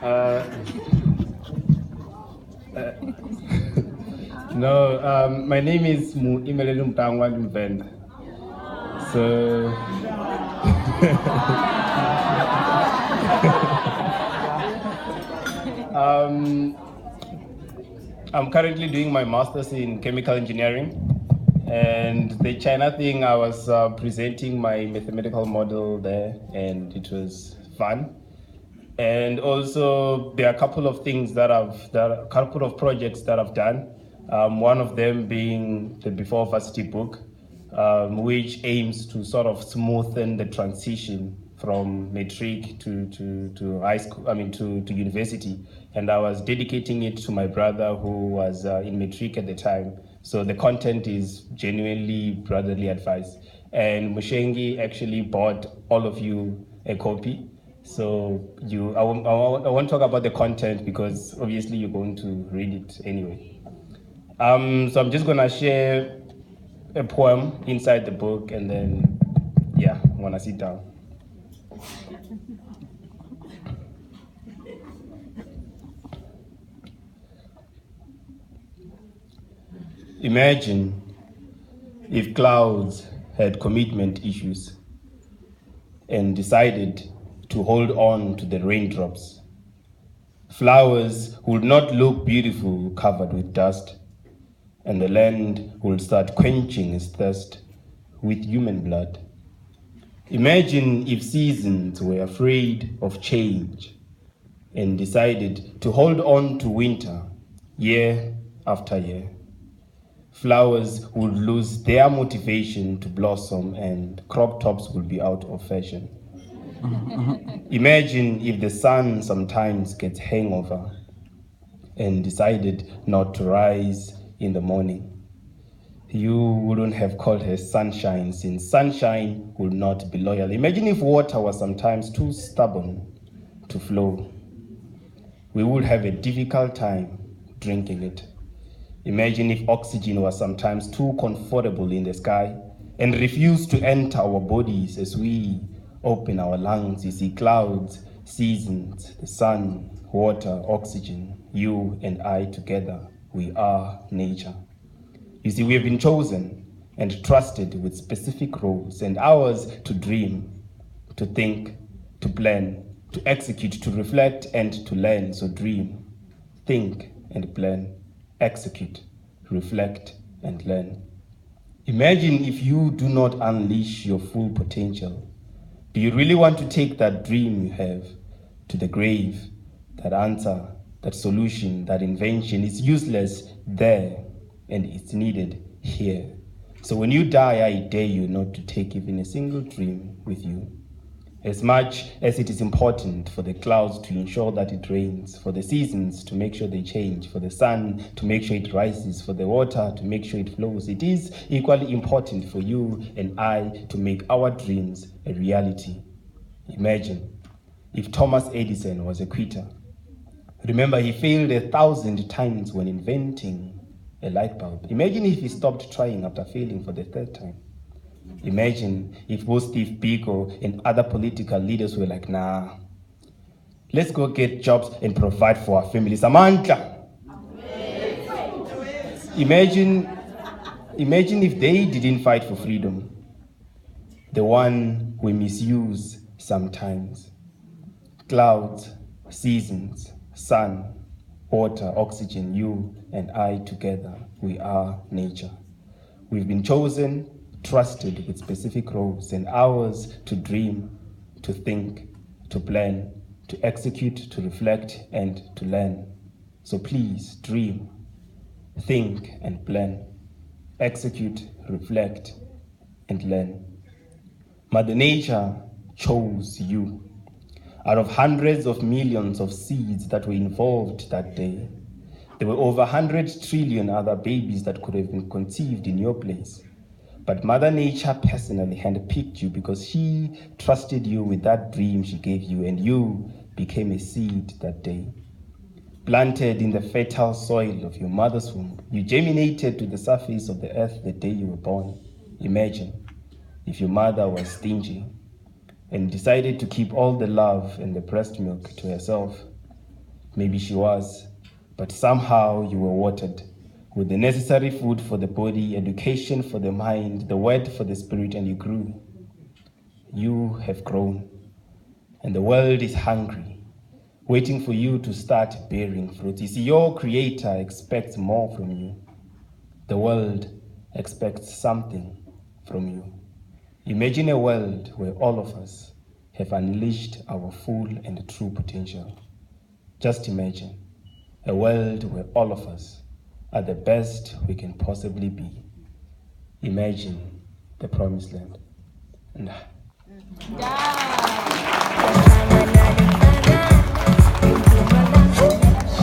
Uh, no, my name is Muimeleli Mutangwa. So, um, I'm currently doing my master's in chemical engineering. And the China thing, I was presenting my mathematical model there, and it was fun. And also, there are a couple of things a couple of projects that I've done. One of them being the Before Varsity book, which aims to sort of smoothen the transition from matric to high school, to university. And I was dedicating it to my brother who was in matric at the time. So the content is genuinely brotherly advice. And Mushengi actually bought all of you a copy. So I won't talk about the content because obviously you're going to read it anyway. So I'm just gonna share a poem inside the book, and then I'm gonna sit down. Imagine if clouds had commitment issues and decided to hold on to the raindrops. Flowers would not look beautiful covered with dust, and the land would start quenching its thirst with human blood. Imagine if seasons were afraid of change and decided to hold on to winter year after year. Flowers would lose their motivation to blossom and crop tops would be out of fashion. Imagine if the sun sometimes gets hangover and decided not to rise in the morning. You wouldn't have called her sunshine, since sunshine would not be loyal. Imagine if water was sometimes too stubborn to flow. We would have a difficult time drinking it. Imagine if oxygen was sometimes too comfortable in the sky and refused to enter our bodies as we open our lungs. You see, clouds, seasons, the sun, water, oxygen, you and I together, we are nature. You see, we have been chosen and trusted with specific roles and ours to dream, to think, to plan, to execute, to reflect, and to learn. So dream, think, and plan, execute, reflect, and learn. Imagine if you do not unleash your full potential. Do you really want to take that dream you have to the grave? That answer, that solution, that invention is useless there, and it's needed here. So when you die, I dare you not to take even a single dream with you. As much as it is important for the clouds to ensure that it rains, for the seasons to make sure they change, for the sun to make sure it rises, for the water to make sure it flows, it is equally important for you and I to make our dreams a reality. Imagine if Thomas Edison was a quitter. Remember, he failed 1,000 times when inventing a light bulb. Imagine if he stopped trying after failing for the third time. Imagine if both Steve Biko and other political leaders were like, nah, let's go get jobs and provide for our families. Amandla. Imagine if they didn't fight for freedom, the one we misuse sometimes. Clouds, seasons, sun, water, oxygen, you and I together, we are nature. We've been chosen, trusted with specific roles and ours to dream, to think, to plan, to execute, to reflect, and to learn. So please dream, think, and plan, execute, reflect, and learn. Mother Nature chose you. Out of hundreds of millions of seeds that were involved that day, there were over 100 trillion other babies that could have been conceived in your place. But Mother Nature personally handpicked you because she trusted you with that dream she gave you, and you became a seed that day. Planted in the fertile soil of your mother's womb, you germinated to the surface of the earth the day you were born. Imagine if your mother was stingy and decided to keep all the love and the breast milk to herself. Maybe she was, but somehow you were watered with the necessary food for the body, education for the mind, the word for the spirit, and you grew. You have grown, and the world is hungry, waiting for you to start bearing fruit. You see, your Creator expects more from you. The world expects something from you. Imagine a world where all of us have unleashed our full and true potential. Just imagine a world where all of us are the best we can possibly be. Imagine the promised land.